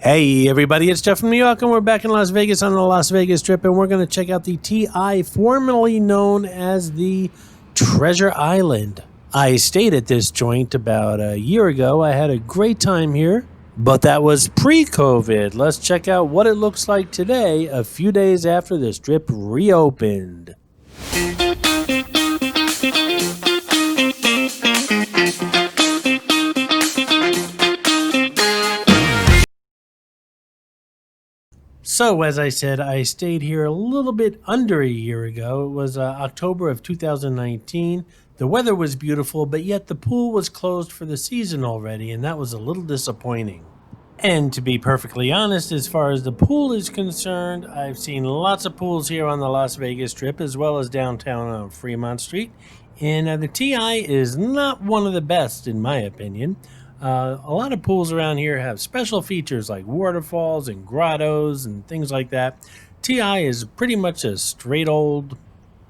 Hey everybody, it's Jeff from New York and we're back in Las Vegas on the Las Vegas Strip, and we're going to check out the TI, formerly known as the Treasure Island. I stayed at this joint about a year ago. I had a great time here, but that was pre-COVID. Let's check out what it looks like today, a few days after the Strip reopened. So, as I said, I stayed here a little bit under a year ago. It was October of 2019. The weather was beautiful, but yet the pool was closed for the season already, and that was a little disappointing. And to be perfectly honest, as far as the pool is concerned, I've seen lots of pools here on the Las Vegas Strip, as well as downtown on Fremont Street. And the TI is not one of the best, in my opinion. A lot of pools around here have special features like waterfalls and grottos and things like that. TI is pretty much a straight old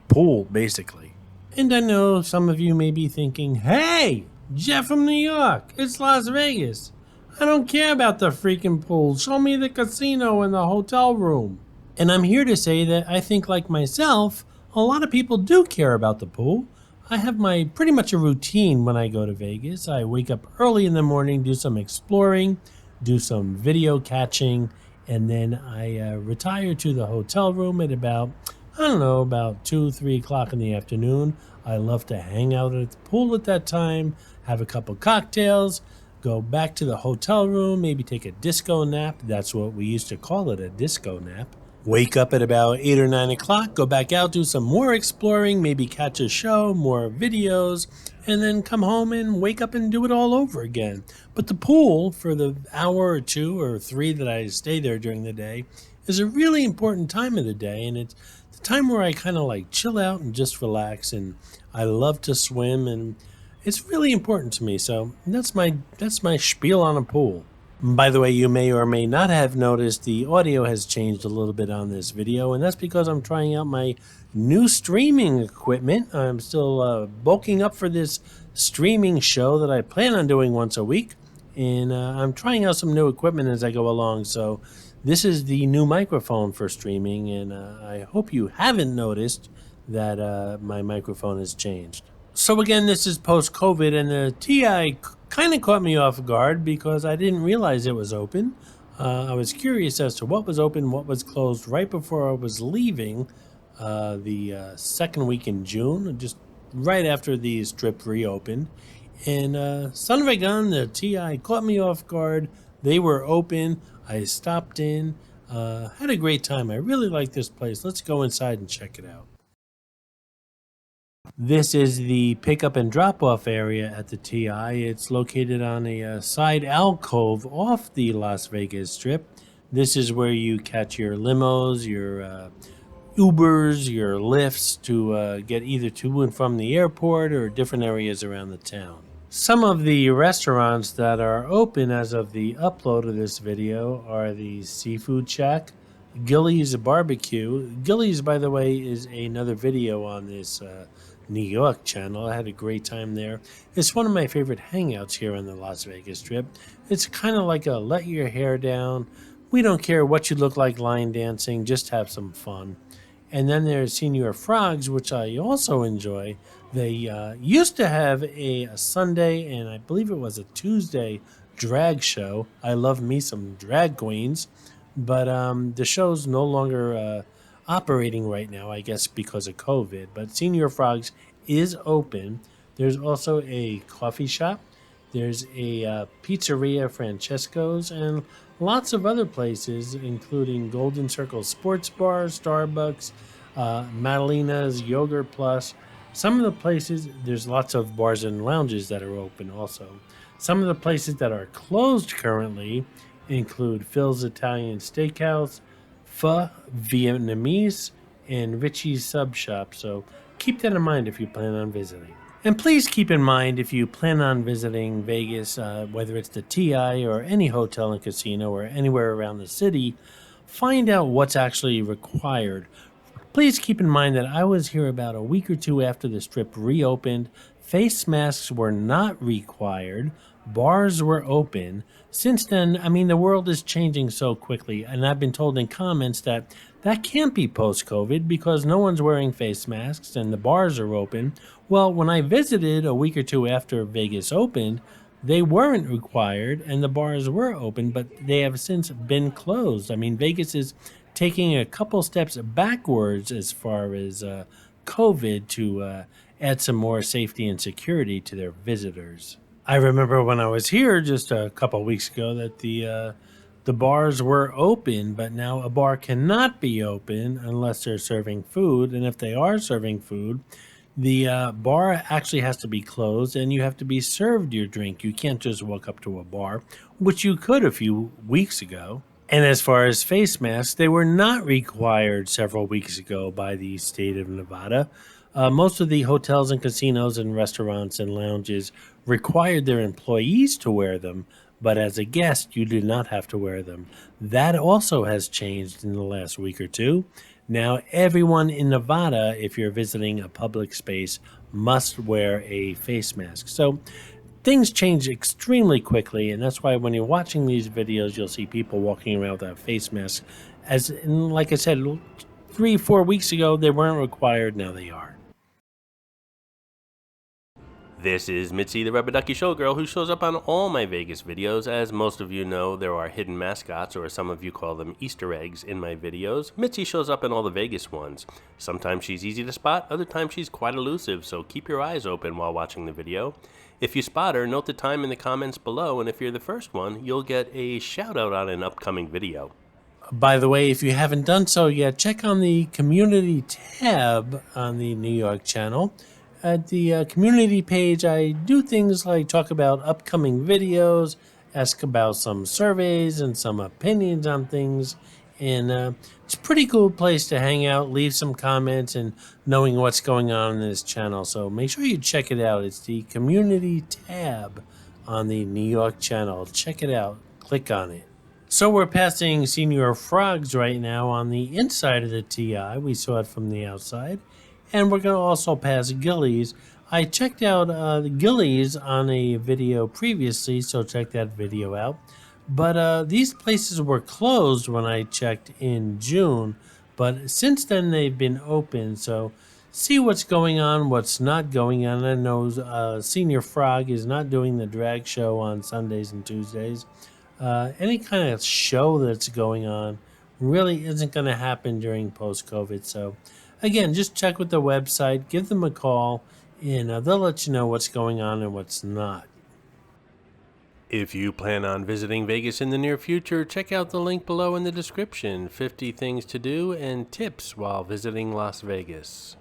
pool, basically. And I know some of you may be thinking, hey, Jeff from New York, it's Las Vegas. I don't care about the freaking pool. Show me the casino and the hotel room. And I'm here to say that I think, like myself, a lot of people do care about the pool. I have pretty much a routine when I go to Vegas. I wake up early in the morning, do some exploring, do some video catching, and then I retire to the hotel room at about 2, 3 o'clock in the afternoon. I love to hang out at the pool at that time, have a couple cocktails, go back to the hotel room, maybe take a disco nap. That's what we used to call it, a disco nap. Wake up at about 8 or 9 o'clock, go back out, do some more exploring, maybe catch a show, more videos, and then come home and wake up and do it all over again. But the pool, for the hour or 2 or 3 that I stay there during the day, is a really important time of the day, and it's the time where I kind of like chill out and just relax, and I love to swim, and it's really important to me. So that's my spiel on a pool. By the way, you may or may not have noticed the audio has changed a little bit on this video, and that's because I'm trying out my new streaming equipment. I'm still bulking up for this streaming show that I plan on doing once a week, and I'm trying out some new equipment as I go along. So this is the new microphone for streaming, and I hope you haven't noticed that my microphone has changed. So again, this is post-COVID, and the TI kind of caught me off guard because I didn't realize it was open. I was curious as to what was open, what was closed right before I was leaving the second week in June, just right after the Strip reopened. And son of a gun, the TI caught me off guard. They were open. I stopped in, had a great time. I really like this place. Let's go inside and check it out. This is the pickup and drop-off area at the TI. It's located on a side alcove off the Las Vegas Strip. This is where you catch your limos, your Ubers, your Lyfts to get either to and from the airport or different areas around the town. Some of the restaurants that are open as of the upload of this video are the Seafood Shack, Gilly's Barbecue. Gilly's, by the way, is another video on this New York channel. I had a great time there. It's one of my favorite hangouts here on the Las Vegas Strip. It's kind of like a let your hair down. We don't care what you look like line dancing, just have some fun. And then there's Senior Frogs, which I also enjoy. They used to have a Sunday and I believe it was a Tuesday drag show. I love me some drag queens, but the show's no longer operating right now, I guess because of COVID. But Senior Frogs is open. There's also a coffee shop. There's a pizzeria, Francesco's, and lots of other places, including Golden Circle Sports Bar, Starbucks, Madalena's, Yogurt Plus. Some of the places, there's lots of bars and lounges that are open also. Some of the places that are closed currently include Phil's Italian Steakhouse, Pho Vietnamese, and Richie's Sub Shop. So keep that in mind if you plan on visiting. And please keep in mind if you plan on visiting Vegas, whether it's the TI or any hotel and casino or anywhere around the city, find out what's actually required. Please keep in mind that I was here about a week or two after the Strip reopened. Face masks were not required, bars were open. Since then, I mean, the world is changing so quickly, and I've been told in comments that that can't be post-COVID because no one's wearing face masks and the bars are open. Well, when I visited a week or two after Vegas opened, they weren't required and the bars were open, but they have since been closed. I mean, Vegas is taking a couple steps backwards as far as COVID to add some more safety and security to their visitors. I remember when I was here just a couple of weeks ago that the bars were open, but now a bar cannot be open unless they're serving food. And if they are serving food, the bar actually has to be closed and you have to be served your drink. You can't just walk up to a bar, which you could a few weeks ago. And as far as face masks, they were not required several weeks ago by the state of Nevada. Most of the hotels and casinos and restaurants and lounges required their employees to wear them, but as a guest, you did not have to wear them. That also has changed in the last week or two. Now, everyone in Nevada, if you're visiting a public space, must wear a face mask. So things change extremely quickly, and that's why when you're watching these videos, you'll see people walking around without face masks. Like I said, 3-4 weeks ago, they weren't required, now they are. This is Mitzi, the Rubber Ducky Showgirl, who shows up on all my Vegas videos. As most of you know, there are hidden mascots, or some of you call them Easter eggs, in my videos. Mitzi shows up in all the Vegas ones. Sometimes she's easy to spot, other times she's quite elusive, so keep your eyes open while watching the video. If you spot her, note the time in the comments below, and if you're the first one, you'll get a shout out on an upcoming video. By the way, if you haven't done so yet, check on the community tab on the New York channel. At the community page, I do things like talk about upcoming videos, ask about some surveys and some opinions on things, and it's a pretty cool place to hang out, leave some comments, and knowing what's going on in this channel. So make sure you check it out. It's the community tab on the New York channel. Check it out. Click on it. So we're passing Senior Frogs right now on the inside of the TI. We saw it from the outside. And we're going to also pass Gillies. I checked out the Gillies on a video previously, so check that video out. But these places were closed when I checked in June. But since then, they've been open. So see what's going on, what's not going on. I know Senior Frog is not doing the drag show on Sundays and Tuesdays. Any kind of show that's going on really isn't going to happen during post-COVID. So again, just check with the website, give them a call, and they'll let you know what's going on and what's not. If you plan on visiting Vegas in the near future, check out the link below in the description. 50 things to do and tips while visiting Las Vegas.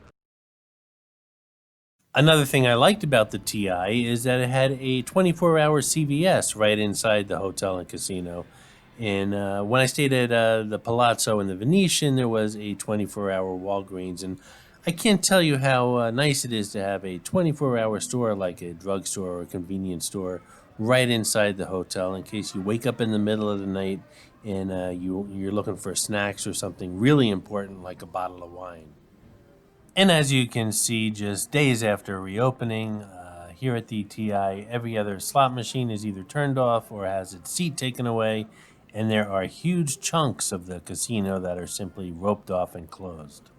Another thing I liked about the TI is that it had a 24-hour CVS right inside the hotel and casino. And when I stayed at the Palazzo and the Venetian, there was a 24-hour Walgreens. And I can't tell you how nice it is to have a 24-hour store like a drugstore or a convenience store right inside the hotel in case you wake up in the middle of the night and you're looking for snacks or something really important like a bottle of wine. And as you can see, just days after reopening, here at the TI, every other slot machine is either turned off or has its seat taken away, and there are huge chunks of the casino that are simply roped off and closed.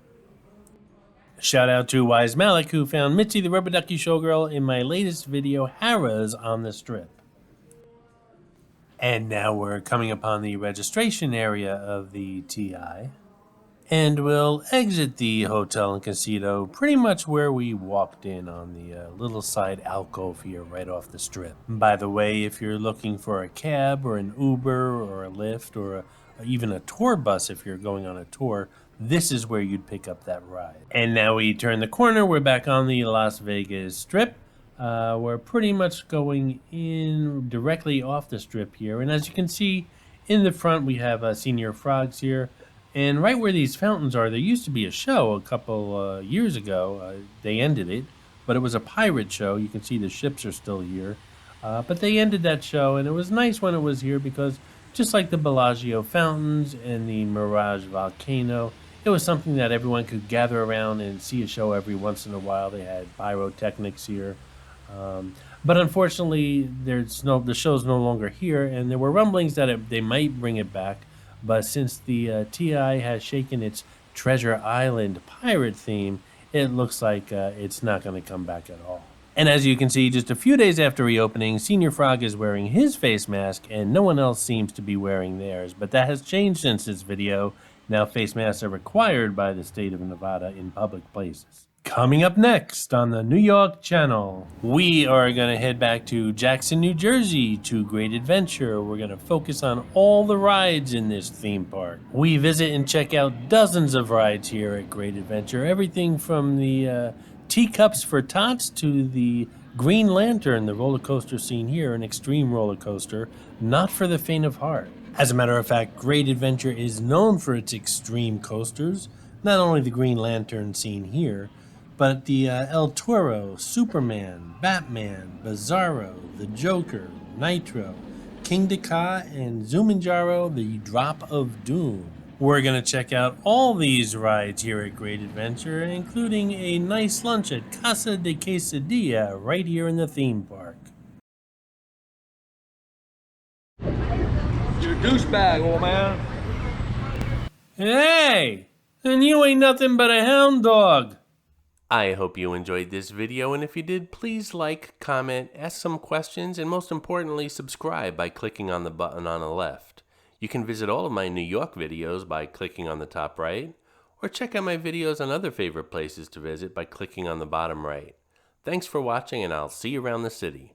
Shout out to Wise Malik, who found Mitzi the Rubber Ducky Showgirl in my latest video, Harrah's on the Strip. And now we're coming upon the registration area of the TI. And we'll exit the hotel and casino pretty much where we walked in on the little side alcove here right off the Strip. By the way, if you're looking for a cab or an Uber or a Lyft or even a tour bus if you're going on a tour, this is where you'd pick up that ride. And now we turn the corner, we're back on the Las Vegas Strip. We're pretty much going in directly off the Strip here. And as you can see, in the front we have Senior Frogs here. And right where these fountains are, there used to be a show a couple years ago. They ended it, but it was a pirate show. You can see the ships are still here. But they ended that show, and it was nice when it was here because just like the Bellagio fountains and the Mirage volcano, it was something that everyone could gather around and see a show every once in a while. They had pyrotechnics here. But unfortunately, the show's no longer here, and there were rumblings that they might bring it back. But since the TI has shaken its Treasure Island pirate theme, it looks like it's not going to come back at all. And as you can see, just a few days after reopening, Senior Frog is wearing his face mask, and no one else seems to be wearing theirs. But that has changed since this video. Now face masks are required by the state of Nevada in public places. Coming up next on the New York channel, we are going to head back to Jackson, New Jersey to Great Adventure. We're going to focus on all the rides in this theme park. We visit and check out dozens of rides here at Great Adventure. Everything from the teacups for tots to the Green Lantern, the roller coaster seen here, an extreme roller coaster, not for the faint of heart. As a matter of fact, Great Adventure is known for its extreme coasters, not only the Green Lantern seen here, but the El Toro, Superman, Batman, Bizarro, the Joker, Nitro, King Daka, and Zumanjaro, the Drop of Doom. We're going to check out all these rides here at Great Adventure, including a nice lunch at Casa de Quesadilla right here in the theme park. You're a douchebag, old man. Hey! And you ain't nothing but a hound dog! I hope you enjoyed this video, and if you did, please like, comment, ask some questions, and most importantly, subscribe by clicking on the button on the left. You can visit all of my New York videos by clicking on the top right, or check out my videos on other favorite places to visit by clicking on the bottom right. Thanks for watching, and I'll see you around the city.